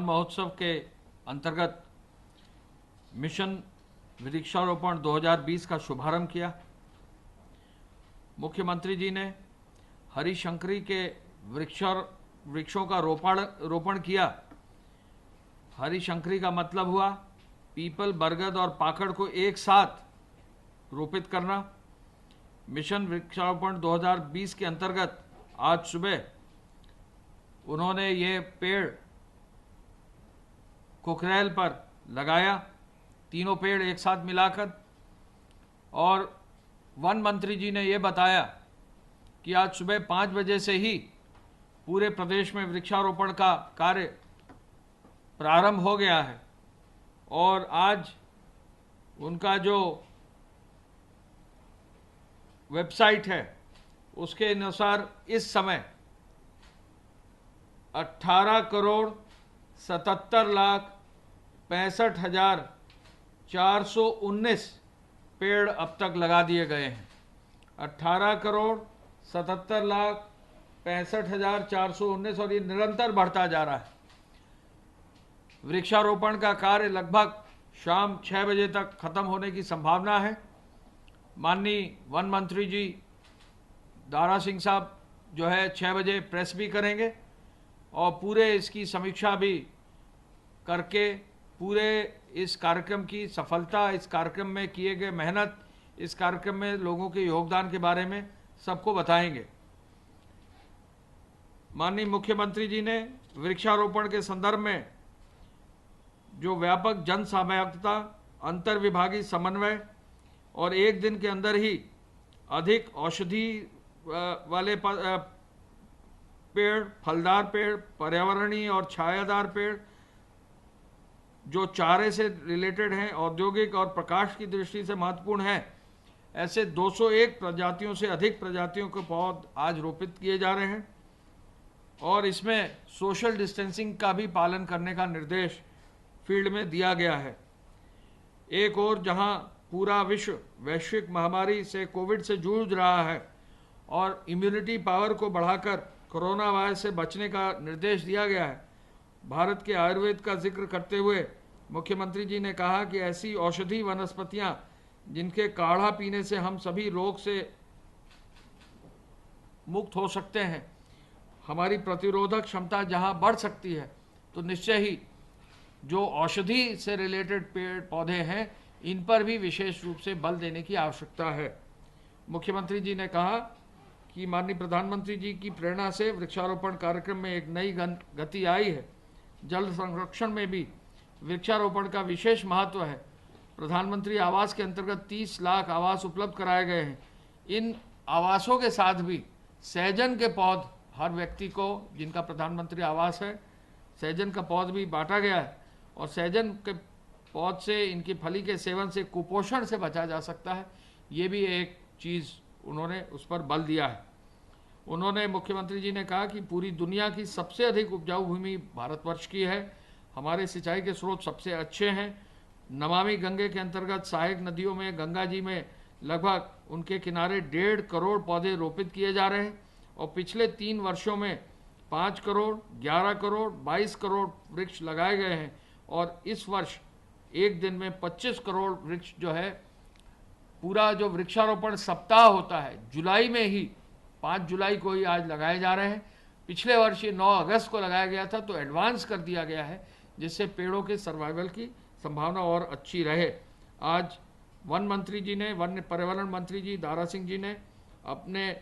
महोत्सव के अंतर्गत मिशन वृक्षारोपण 2020 का शुभारंभ किया। मुख्यमंत्री जी ने हरिशंकरी के वृक्षों का रोपण किया। हरिशंकरी का मतलब हुआ पीपल, बरगद और पाकड़ को एक साथ रोपित करना। मिशन वृक्षारोपण 2020 के अंतर्गत आज सुबह उन्होंने ये पेड़ कुकरेल पर लगाया, तीनों पेड़ एक साथ मिलाकर। और वन मंत्री जी ने ये बताया कि आज सुबह 5 बजे से ही पूरे प्रदेश में वृक्षारोपण का कार्य प्रारंभ हो गया है और आज उनका जो वेबसाइट है उसके अनुसार इस समय 18,77,65,419 पेड़ अब तक लगा दिए गए हैं। 18,77,65,419 और ये निरंतर बढ़ता जा रहा है। वृक्षारोपण का कार्य लगभग शाम 6 बजे तक खत्म होने की संभावना है। माननीय वन मंत्री जी दारा सिंह साहब जो है 6 बजे प्रेस भी करेंगे और पूरे इसकी समीक्षा भी करके पूरे इस कार्यक्रम की सफलता, इस कार्यक्रम में किए गए मेहनत, इस कार्यक्रम में लोगों के योगदान के बारे में सबको बताएंगे। माननीय मुख्यमंत्री जी ने वृक्षारोपण के संदर्भ में जो व्यापक जन सहभागिता, अंतर्विभागीय समन्वय और एक दिन के अंदर ही अधिक औषधि वाले पेड़, फलदार पेड़, पर्यावरणीय और छायादार पेड़ जो चारे से रिलेटेड हैं, औद्योगिक और प्रकाश की दृष्टि से महत्वपूर्ण हैं, ऐसे 201 प्रजातियों से अधिक प्रजातियों के पौध आज रोपित किए जा रहे हैं। और इसमें सोशल डिस्टेंसिंग का भी पालन करने का निर्देश फील्ड में दिया गया है। एक और जहां पूरा विश्व वैश्विक महामारी से कोविड से जूझ रहा है और इम्यूनिटी पावर को बढ़ाकर कोरोना वायरस से बचने का निर्देश दिया गया है, भारत के आयुर्वेद का जिक्र करते हुए मुख्यमंत्री जी ने कहा कि ऐसी औषधि वनस्पतियां जिनके काढ़ा पीने से हम सभी रोग से मुक्त हो सकते हैं, हमारी प्रतिरोधक क्षमता जहां बढ़ सकती है, तो निश्चय ही जो औषधि से रिलेटेड पेड़ पौधे हैं इन पर भी विशेष रूप से बल देने की आवश्यकता है। मुख्यमंत्री जी ने कहा कि माननीय प्रधानमंत्री जी की प्रेरणा से वृक्षारोपण कार्यक्रम में एक नई गति आई है। जल संरक्षण में भी वृक्षारोपण का विशेष महत्व है। प्रधानमंत्री आवास के अंतर्गत 30 लाख आवास उपलब्ध कराए गए हैं। इन आवासों के साथ भी सहजन के पौध हर व्यक्ति को, जिनका प्रधानमंत्री आवास है, सहजन का पौध भी बांटा गया है और सहजन के पौध से, इनकी फली के सेवन से कुपोषण से बचा जा सकता है। ये भी एक चीज़ उन्होंने उस पर बल दिया है। उन्होंने, मुख्यमंत्री जी ने कहा कि पूरी दुनिया की सबसे अधिक उपजाऊ भूमि भारतवर्ष की है, हमारे सिंचाई के स्रोत सबसे अच्छे हैं। नमामि गंगे के अंतर्गत सहायक नदियों में, गंगा जी में लगभग उनके किनारे 1.5 करोड़ पौधे रोपित किए जा रहे हैं और पिछले 3 वर्षों में 5 करोड़, 11 करोड़, 22 करोड़ वृक्ष लगाए गए हैं और इस वर्ष एक दिन में 25 करोड़ वृक्ष जो है, पूरा जो वृक्षारोपण सप्ताह होता है जुलाई में ही 5 जुलाई को ही आज लगाए जा रहे हैं। पिछले वर्ष ये 9 अगस्त को लगाया गया था, तो एडवांस कर दिया गया है जिससे पेड़ों के सर्वाइवल की संभावना और अच्छी रहे। आज वन मंत्री जी ने, वन पर्यावरण मंत्री जी दारा सिंह जी ने अपने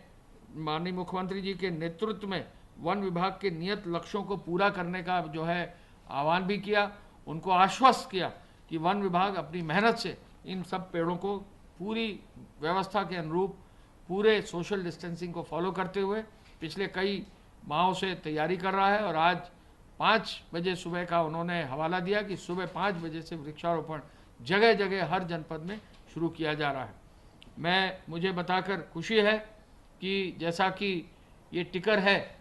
माननीय मुख्यमंत्री जी के नेतृत्व में वन विभाग के नियत लक्ष्यों को पूरा करने का जो है आह्वान भी किया। उनको आश्वस्त किया कि वन विभाग अपनी मेहनत से इन सब पेड़ों को पूरी व्यवस्था के अनुरूप पूरे सोशल डिस्टेंसिंग को फॉलो करते हुए पिछले कई माहों से तैयारी कर रहा है और आज 5 बजे सुबह का उन्होंने हवाला दिया कि सुबह 5 बजे से वृक्षारोपण जगह जगह हर जनपद में शुरू किया जा रहा है। मुझे बताकर खुशी है कि जैसा कि ये टिकर है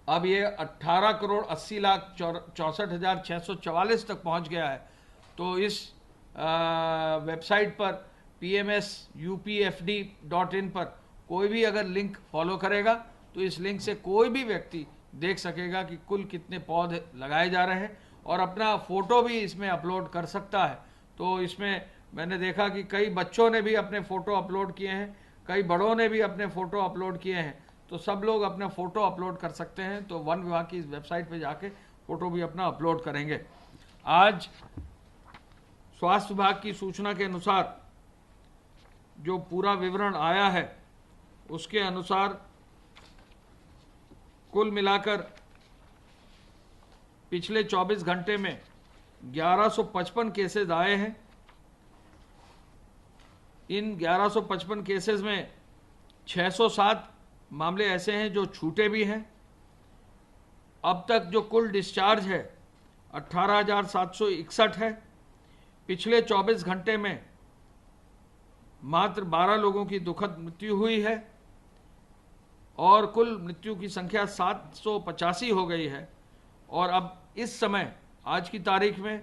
अब ये 18,80,64,644 तक पहुंच गया है। तो इस वेबसाइट पर pmsupfd.in पर कोई भी अगर लिंक फॉलो करेगा तो इस लिंक से कोई भी व्यक्ति देख सकेगा कि कुल कितने पौधे लगाए जा रहे हैं, और अपना फ़ोटो भी इसमें अपलोड कर सकता है। तो इसमें मैंने देखा कि कई बच्चों ने भी अपने फ़ोटो अपलोड किए हैं, कई बड़ों ने भी अपने फ़ोटो अपलोड किए हैं। तो सब लोग अपना फ़ोटो अपलोड कर सकते हैं। तो वन विभाग की इस वेबसाइट पे जाके फ़ोटो भी अपना अपलोड करेंगे। आज स्वास्थ्य विभाग की सूचना के अनुसार जो पूरा विवरण आया है, उसके अनुसार कुल मिलाकर पिछले 24 घंटे में 1155 केसेस आए हैं। इन 1155 केसेस में 607 मामले ऐसे हैं जो छूटे भी हैं। अब तक जो कुल डिस्चार्ज है 18,761 है। पिछले 24 घंटे में मात्र 12 लोगों की दुखद मृत्यु हुई है और कुल मृत्यु की संख्या 785 हो गई है। और अब इस समय आज की तारीख में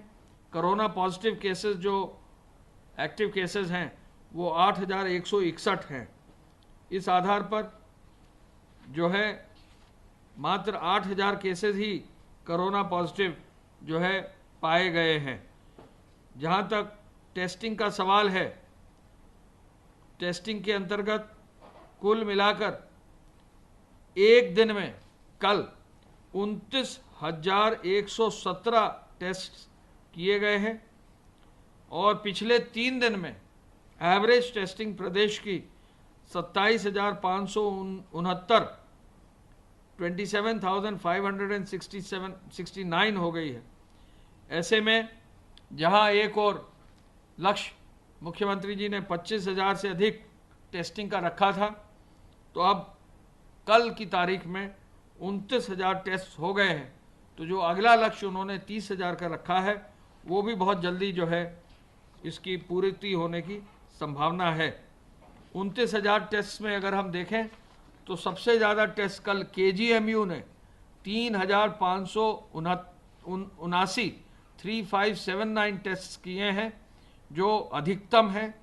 कोरोना पॉजिटिव केसेस जो एक्टिव केसेस हैं वो 8,161 हैं। इस आधार पर जो है मात्र 8,000 केसेस ही कोरोना पॉजिटिव जो है पाए गए हैं। जहाँ तक टेस्टिंग का सवाल है, टेस्टिंग के अंतर्गत कुल मिलाकर एक दिन में कल 29,117 टेस्ट किए गए हैं और पिछले 3 दिन में एवरेज टेस्टिंग प्रदेश की 27,569 27,569 हो गई है। ऐसे में जहां एक और लक्ष्य मुख्यमंत्री जी ने 25,000 से अधिक टेस्टिंग का रखा था, तो अब कल की तारीख में 29,000 टेस्ट हो गए हैं। तो जो अगला लक्ष्य उन्होंने 30,000 का रखा है वो भी बहुत जल्दी जो है इसकी पूर्ति होने की संभावना है। 29,000 टेस्ट में अगर हम देखें तो सबसे ज़्यादा टेस्ट कल KGMU ने 3,579 3579 टेस्ट किए हैं, जो अधिकतम है।